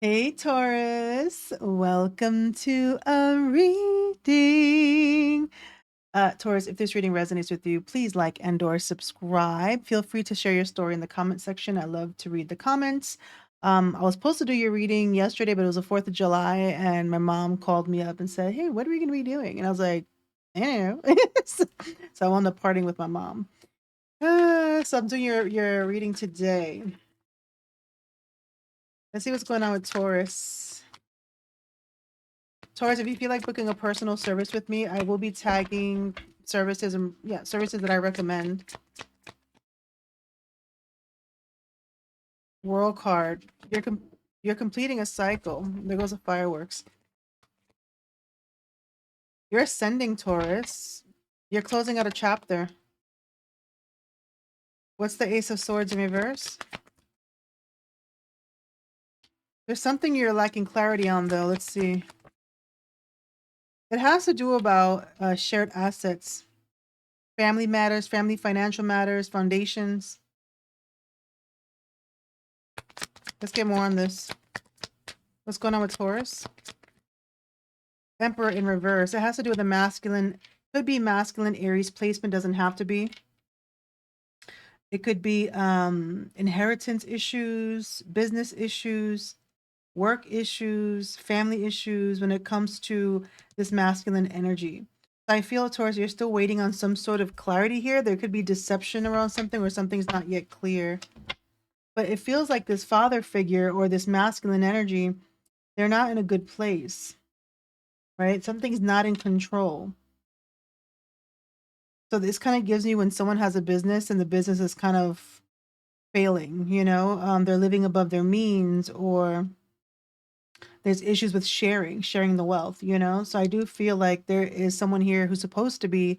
Hey Taurus, welcome to a reading. Taurus, if this reading resonates with you, please like and/or subscribe. Feel free to share your story in the comment section. I love to read the comments. I was supposed to do your reading yesterday, but it was the 4th of July, and my mom called me up and said, "Hey, what are we gonna be doing?" And I was like, "I don't know." So I wound up partying with my mom. So I'm doing your reading today. Let's see what's going on with Taurus. Taurus, if you feel like booking a personal service with me, I will be tagging services and services that I recommend. World card. You're completing a cycle. There goes the fireworks. You're ascending, Taurus. You're closing out a chapter. What's the Ace of Swords in reverse? There's something you're lacking clarity on, though. Let's see. It has to do about shared assets, family matters, family financial matters, foundations. Let's get more on this. What's going on with Taurus? Emperor in reverse. It has to do with a masculine, could be masculine Aries placement, doesn't have to be. It could be inheritance issues, business issues, work issues, family issues when it comes to this masculine energy. I feel, Taurus, you're still waiting on some sort of clarity here. There could be deception around something or something's not yet clear. But it feels like this father figure or this masculine energy, they're not in a good place, right? Something's not in control. So this kind of gives me when someone has a business and the business is kind of failing, they're living above their means, or there's issues with sharing the wealth, So I do feel like there is someone here who's supposed to be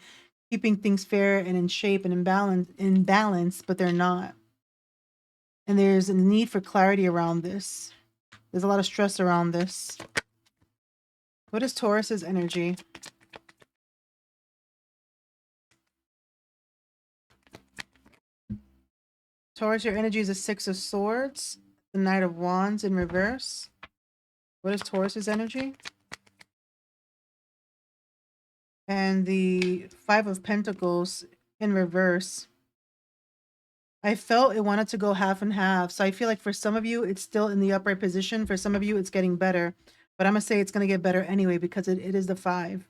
keeping things fair and in shape and in balance, but they're not. And there's a need for clarity around this. There's a lot of stress around this. What is Taurus's energy? Taurus, your energy is a 6 of Swords, the Knight of Wands in reverse. What is Taurus's energy? And the 5 of Pentacles in reverse. I felt it wanted to go half and half. So I feel like for some of you, it's still in the upright position. For some of you, it's getting better. But I'm going to say it's going to get better anyway because it is the 5.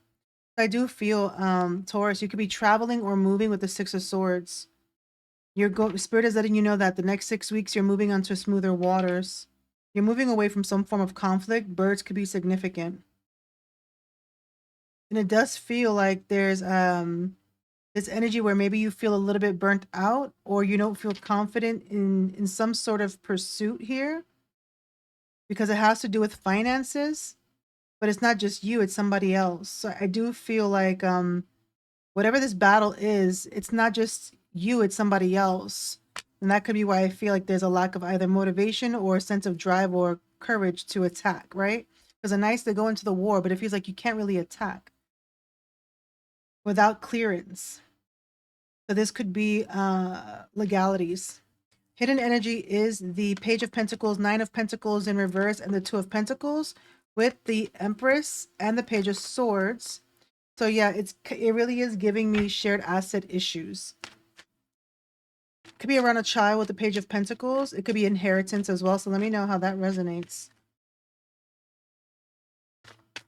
I do feel, Taurus, you could be traveling or moving with the 6 of Swords. Spirit is letting you know that the next 6 weeks, you're moving onto smoother waters. You're moving away from some form of conflict. Birds could be significant. And it does feel like there's this energy where maybe you feel a little bit burnt out or you don't feel confident in some sort of pursuit here because it has to do with finances, but it's not just you, it's somebody else. So I do feel like whatever this battle is, it's not just you, it's somebody else. And that could be why I feel like there's a lack of either motivation or a sense of drive or courage to attack, right? Because it's nice to go into the war, but it feels like you can't really attack without clearance. So this could be legalities. Hidden energy is the Page of Pentacles, 9 of Pentacles in reverse, and the 2 of Pentacles with the Empress and the Page of Swords. So yeah, it really is giving me shared asset issues. Could be around a child with the Page of Pentacles. It could be inheritance as well. So let me know how that resonates.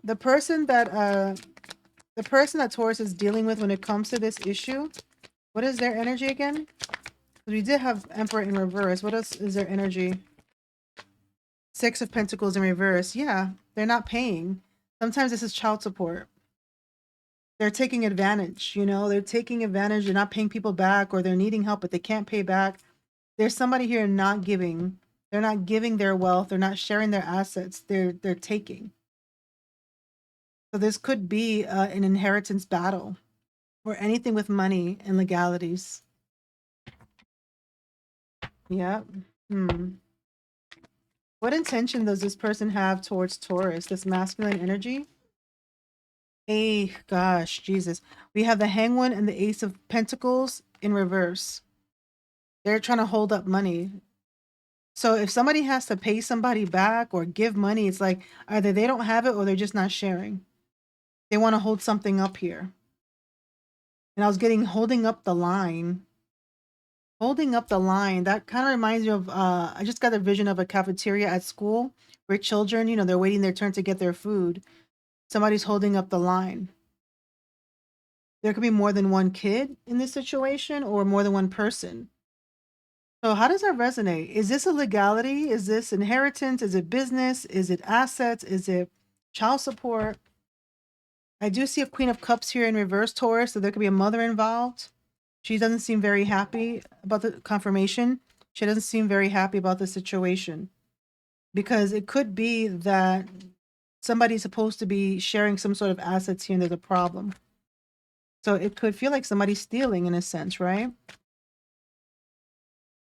The person that Taurus is dealing with when it comes to this issue, what is their energy again? We did have Emperor in reverse. What else is their energy? 6 of Pentacles in reverse. Yeah, they're not paying. Sometimes this is child support. They're taking advantage, they're taking advantage. They're not paying people back or they're needing help, but they can't pay back. There's somebody here not giving. They're not giving their wealth. They're not sharing their assets. They're taking. So this could be an inheritance battle or anything with money and legalities. Yeah. What intention does this person have towards Taurus, this masculine energy? Gosh, Jesus. We have the Hangman and the Ace of Pentacles in reverse. They're trying to hold up money. So if somebody has to pay somebody back or give money, it's like either they don't have it or they're just not sharing. They want to hold something up here. And I was getting holding up the line. Holding up the line. That kind of reminds me of, I just got a vision of a cafeteria at school where children, you know, they're waiting their turn to get their food. Somebody's holding up the line. There could be more than one kid in this situation or more than one person. So how does that resonate? Is this a legality? Is this inheritance? Is it business? Is it assets? Is it child support? I do see a Queen of Cups here in reverse, Taurus, so there could be a mother involved. She doesn't seem very happy about the confirmation. She doesn't seem very happy about the situation because it could be that somebody's supposed to be sharing some sort of assets here and there's a problem. So it could feel like somebody's stealing in a sense, right?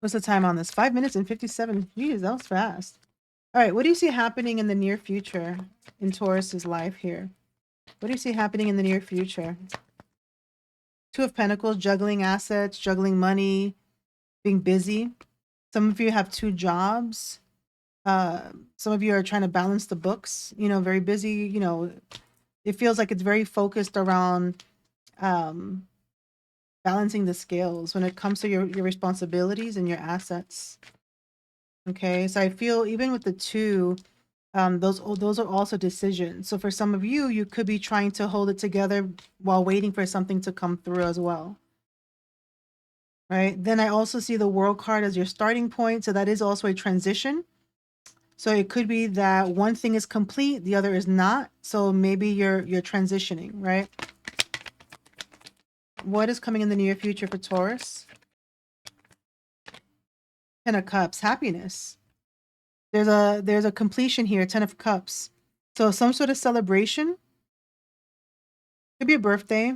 What's the time on this? 5 minutes and 57. Jeez, that was fast. All right, what do you see happening in the near future in Taurus's life here? What do you see happening in the near future? Two of Pentacles, juggling assets, juggling money, being busy. Some of you have 2 jobs. Some of you are trying to balance the books, you know, very busy. You know, it feels like it's very focused around balancing the scales when it comes to your responsibilities and your assets. Okay, so I feel even with the 2, those are also decisions. So for some of you, you could be trying to hold it together while waiting for something to come through as well. Right? Then I also see the World card as your starting point. So that is also a transition. So it could be that one thing is complete, the other is not. So maybe you're transitioning, right? What is coming in the near future for Taurus? 10 of Cups, happiness. There's a completion here, 10 of Cups. So some sort of celebration. Could be a birthday,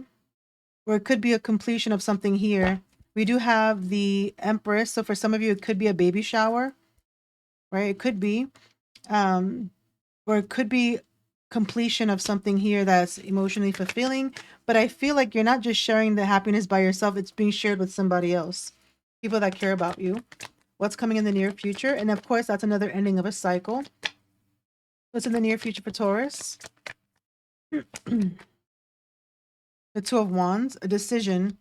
or it could be a completion of something here. We do have the Empress. So for some of you, it could be a baby shower, right? It could be. Or it could be completion of something here that's emotionally fulfilling. But I feel like you're not just sharing the happiness by yourself. It's being shared with somebody else. People that care about you. What's coming in the near future? And of course, that's another ending of a cycle. What's in the near future for Taurus? The 2 of Wands, a decision.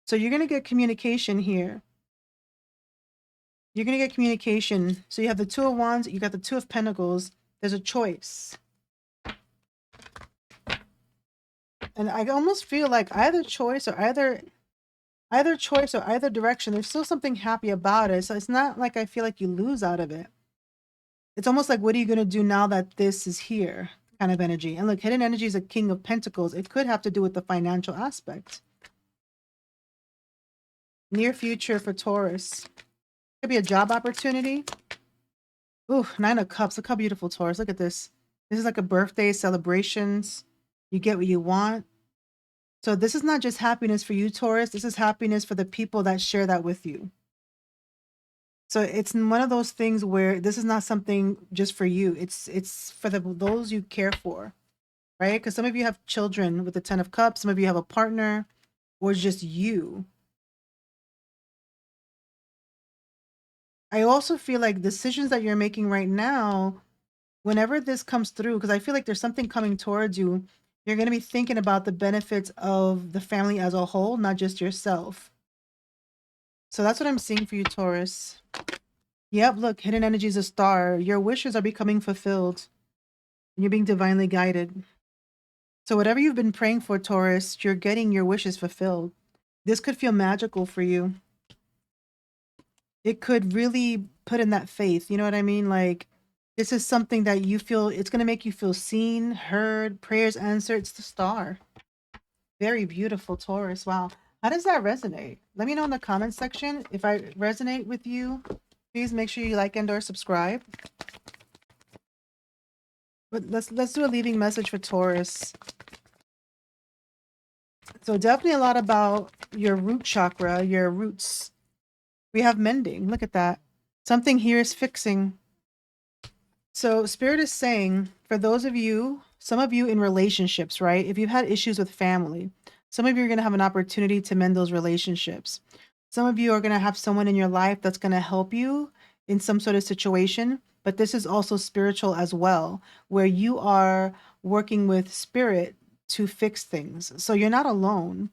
So you're going to get communication here. You're going to get communication. So you have the 2 of Wands, you got the 2 of Pentacles. There's a choice. And I almost feel like either choice or either direction, there's still something happy about it. So it's not like I feel like you lose out of it. It's almost like, what are you going to do now that this is here kind of energy? And look, hidden energy is a King of Pentacles. It could have to do with the financial aspect. Near future for Taurus. Could be a job opportunity. Ooh, 9 of Cups. Look how beautiful, Taurus. Look at this. This is like a birthday, celebrations. You get what you want. So this is not just happiness for you, Taurus. This is happiness for the people that share that with you. So it's one of those things where this is not something just for you. It's for those you care for, right? Because some of you have children with the 10 of Cups. Some of you have a partner, or it's just you. I also feel like decisions that you're making right now, whenever this comes through, because I feel like there's something coming towards you, you're going to be thinking about the benefits of the family as a whole, not just yourself. So that's what I'm seeing for you, Taurus. Yep, look, hidden energy is a star. Your wishes are becoming fulfilled. You're being divinely guided. So whatever you've been praying for, Taurus, you're getting your wishes fulfilled. This could feel magical for you. It could really put in that faith. You know what I mean? Like, this is something that you feel, it's going to make you feel seen, heard, prayers answered. It's the star. Very beautiful, Taurus. Wow. How does that resonate? Let me know in the comment section. If I resonate with you, please make sure you like and or subscribe. But let's do a leading message for Taurus. So definitely a lot about your root chakra, your roots. We have mending. Look at that. Something here is fixing. So Spirit is saying, for those of you, some of you in relationships, right? If you've had issues with family, some of you are going to have an opportunity to mend those relationships. Some of you are going to have someone in your life that's going to help you in some sort of situation, but this is also spiritual as well, where you are working with spirit to fix things. So you're not alone,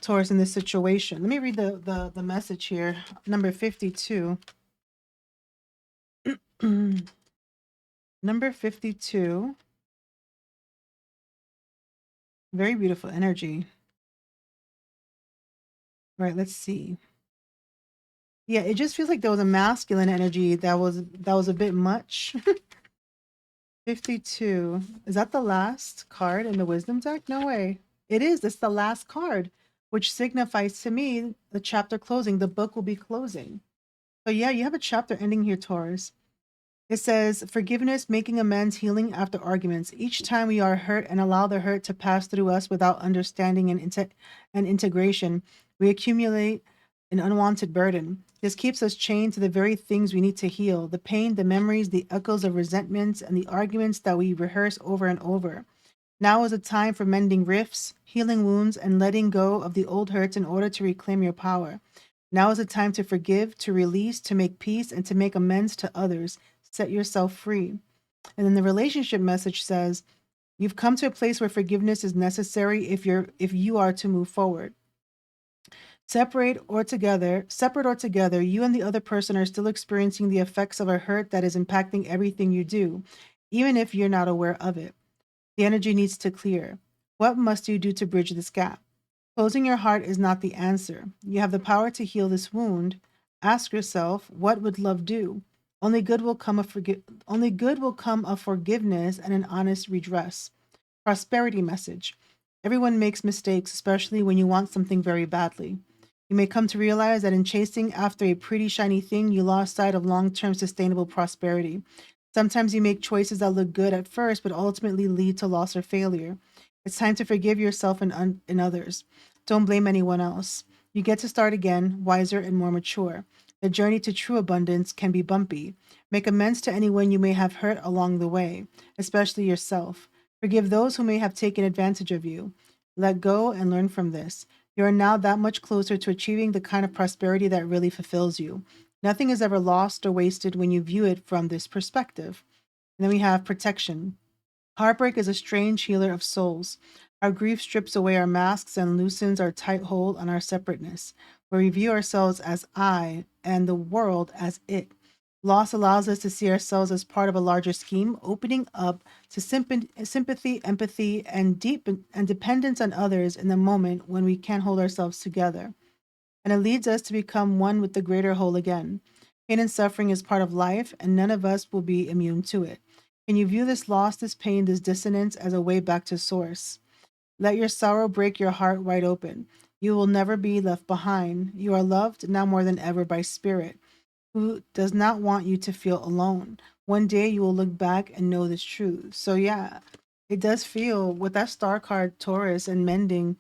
Taurus, in this situation. Let me read the message here. Number 52. Number 52. Very beautiful energy. All right, let's see. Yeah, it just feels like there was a masculine energy that was a bit much. 52. Is that the last card in the wisdom deck? No way. It is. It's the last card, which signifies to me the chapter closing. The book will be closing. So yeah, you have a chapter ending here, Taurus. It says, forgiveness, making amends, healing after arguments. Each time we are hurt and allow the hurt to pass through us without understanding and integration, we accumulate an unwanted burden. This keeps us chained to the very things we need to heal, the pain, the memories, the echoes of resentments, and the arguments that we rehearse over and over. Now is a time for mending rifts, healing wounds, and letting go of the old hurts in order to reclaim your power. Now is a time to forgive, to release, to make peace, and to make amends to others. Set yourself free. And then the relationship message says, you've come to a place where forgiveness is necessary if you are to move forward. Separate or together, you and the other person are still experiencing the effects of a hurt that is impacting everything you do, even if you're not aware of it. The energy needs to clear. What must you do to bridge this gap? Closing your heart is not the answer. You have the power to heal this wound. Ask yourself, what would love do? Only good will come of forgiveness and an honest redress. Prosperity message. Everyone makes mistakes, especially when you want something very badly. You may come to realize that in chasing after a pretty shiny thing, you lost sight of long-term sustainable prosperity. Sometimes you make choices that look good at first, but ultimately lead to loss or failure. It's time to forgive yourself and others. Don't blame anyone else. You get to start again, wiser and more mature. The journey to true abundance can be bumpy. Make amends to anyone you may have hurt along the way, especially yourself. Forgive those who may have taken advantage of you. Let go and learn from this. You are now that much closer to achieving the kind of prosperity that really fulfills you. Nothing is ever lost or wasted when you view it from this perspective. And then we have protection. Heartbreak is a strange healer of souls. Our grief strips away our masks and loosens our tight hold on our separateness, where we view ourselves as I and the world as it. Loss allows us to see ourselves as part of a larger scheme, opening up to sympathy, empathy, and deep and dependence on others in the moment when we can't hold ourselves together. And it leads us to become one with the greater whole again. Pain and suffering is part of life, and none of us will be immune to it. Can you view this loss, this pain, this dissonance as a way back to source? Let your sorrow break your heart wide open. You will never be left behind. You are loved now more than ever by Spirit, who does not want you to feel alone. One day you will look back and know this truth. So yeah, it does feel with that star card, Taurus, and mending,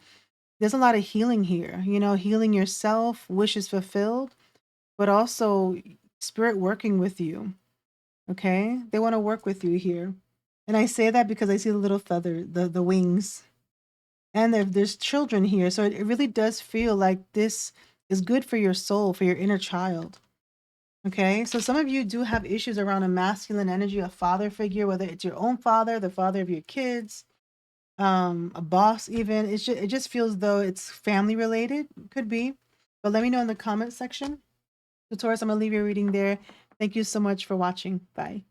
there's a lot of healing here. You know, healing yourself, wishes fulfilled, but also Spirit working with you. Okay? They want to work with you here. And I say that because I see the little feather, the wings. And there's children here. So it really does feel like this is good for your soul, for your inner child. Okay? So some of you do have issues around a masculine energy, a father figure, whether it's your own father, the father of your kids, a boss even. It just feels though it's family related. Could be. But let me know in the comment section. So Taurus, I'm going to leave your reading there. Thank you so much for watching. Bye.